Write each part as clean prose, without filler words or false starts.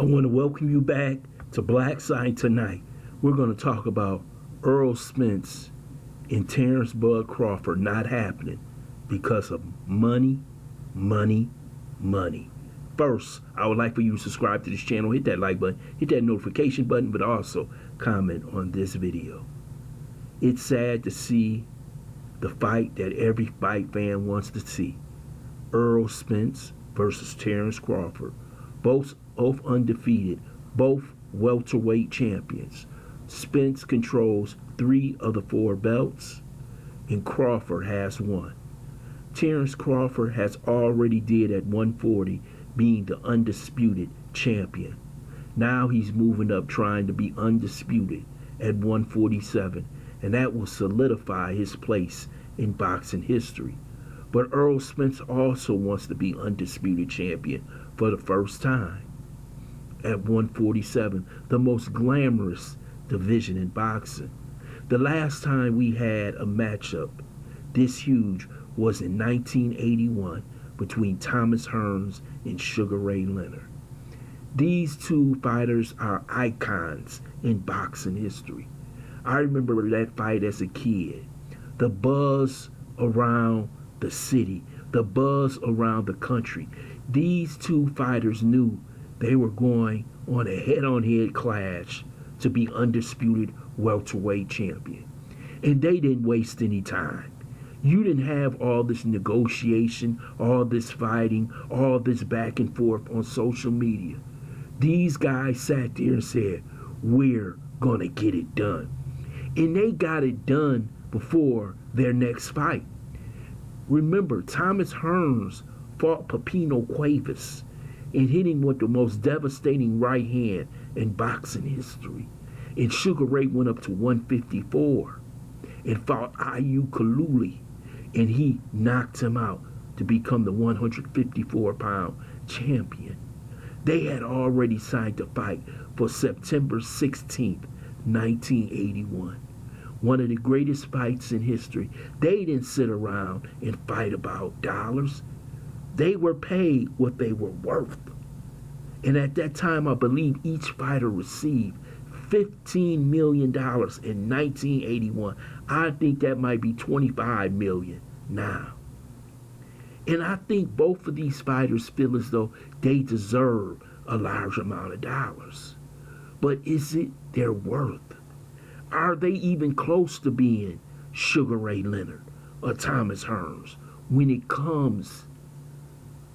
I want to welcome you back to Black Side Tonight. We're going to talk about Errol Spence and Terence Crawford not happening because of money, money, money. First, I would like for you to subscribe to this channel, hit that like button, hit that notification button, but also comment on this video. It's sad to see the fight that every fight fan wants to see. Errol Spence versus Terence Crawford. Both undefeated, both welterweight champions. Spence controls 3 of the 4 belts, and Crawford has 1. Terence Crawford has already did at 140, being the undisputed champion. Now he's moving up trying to be undisputed at 147, and that will solidify his place in boxing history. But Errol Spence also wants to be undisputed champion for the first time at 147, the most glamorous division in boxing. The last time we had a matchup this huge was in 1981 between Thomas Hearns and Sugar Ray Leonard. These two fighters are icons in boxing history. I remember that fight as a kid. The buzz around the city, the buzz around the country. These two fighters knew they were going on a head-on-head clash to be undisputed welterweight champion. And they didn't waste any time. You didn't have all this negotiation, all this fighting, all this back and forth on social media. These guys sat there and said, we're going to get it done. And they got it done before their next fight. Remember, Thomas Hearns fought Pepino Cuevas and hit him with the most devastating right hand in boxing history. And Sugar Ray went up to 154 and fought Ayu Kaluli, and he knocked him out to become the 154-pound champion. They had already signed the fight for September 16th, 1981. One of the greatest fights in history. They didn't sit around and fight about dollars. They were paid what they were worth. And at that time, I believe each fighter received $15 million in 1981. I think that might be $25 million now. And I think both of these fighters feel as though they deserve a large amount of dollars. But is it their worth? Are they even close to being Sugar Ray Leonard or Thomas Hearns when it comes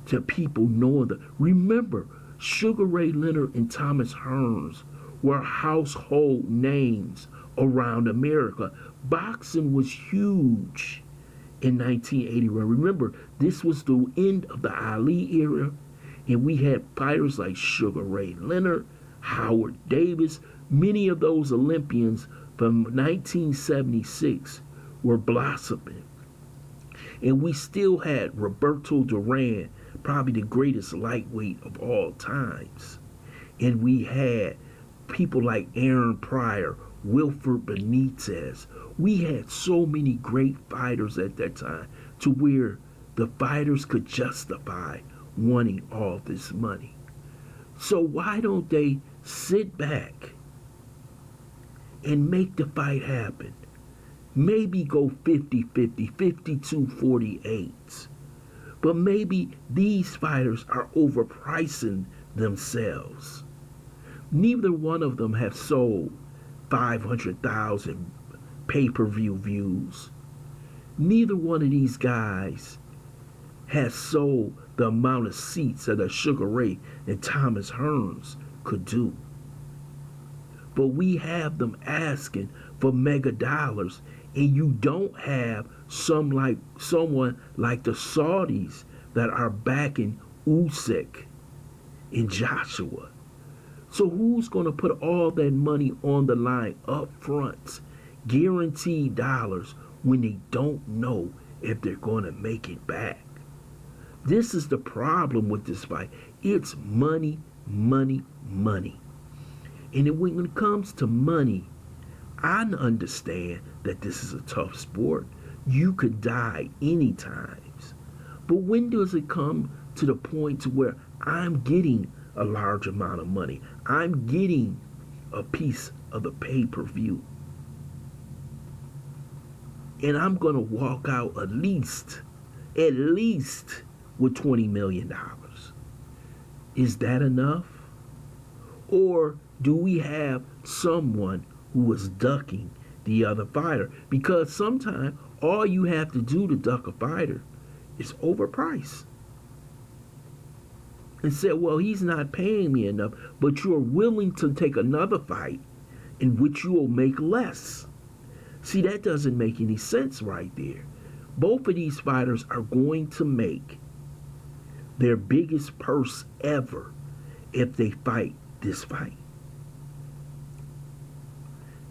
to people knowing that? Remember, Sugar Ray Leonard and Thomas Hearns were household names around America. Boxing was huge in 1981. Remember, this was the end of the Ali era, and we had fighters like Sugar Ray Leonard, Howard Davis. Many of those Olympians from 1976 were blossoming. And we still had Roberto Duran, probably the greatest lightweight of all times. And we had people like Aaron Pryor, Wilfred Benitez. We had so many great fighters at that time to where the fighters could justify wanting all this money. So why don't they sit back and make the fight happen? Maybe go 50-50, 52-48. But maybe these fighters are overpricing themselves. Neither one of them have sold 500,000 pay-per-view views. Neither one of these guys has sold the amount of seats that a Sugar Ray and Thomas Hearns could do. But we have them asking for mega dollars, and you don't have someone like the Saudis that are backing Usyk and Joshua. So who's going to put all that money on the line up front, guaranteed dollars, when they don't know if they're going to make it back? This is the problem with this fight. It's money, money, money. And when it comes to money, I understand that this is a tough sport. You could die anytime. But when does it come to the point to where I'm getting a large amount of money. I'm getting a piece of the pay-per-view. And I'm going to walk out at least with $20 million. Is that enough? Or do we have someone who is ducking the other fighter? Because sometimes all you have to do to duck a fighter is overprice. And say, well, he's not paying me enough, but you're willing to take another fight in which you will make less. See, that doesn't make any sense right there. Both of these fighters are going to make their biggest purse ever if they fight this fight.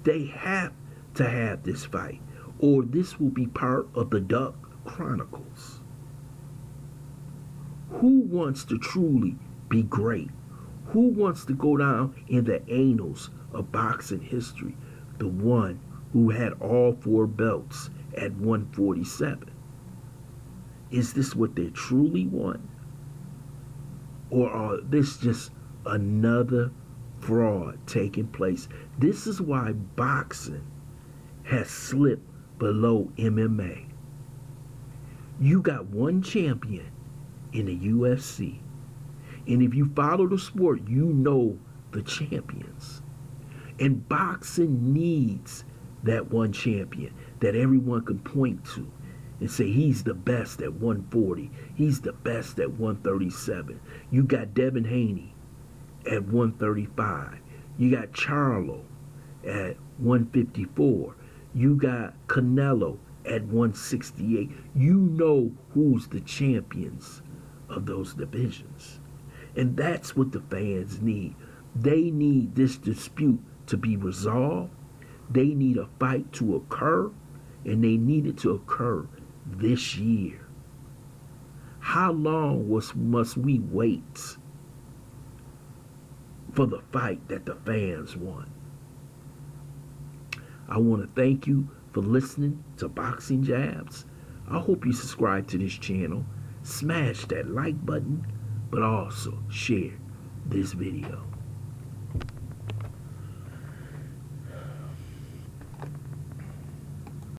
They have to have this fight, or this will be part of the Duck Chronicles. Who wants to truly be great? Who wants to go down in the annals of boxing history? The one who had all 4 belts at 147. Is this what they truly want? Or are this just another fraud taking place? This is why boxing has slipped below MMA. You got one champion in the UFC. And if you follow the sport, you know the champions. And boxing needs that one champion that everyone can point to and say he's the best at 140. He's the best at 137. You got Devin Haney at 135. You got Charlo at 154. You got Canelo at 168. You know who's the champions of those divisions. And that's what the fans need. They need this dispute to be resolved. They need a fight to occur, and they need it to occur this year. How long must we wait for the fight that the fans want? I want to thank you for listening to Boxing Jabs. I hope you subscribe to this channel, smash that like button, but also share this video.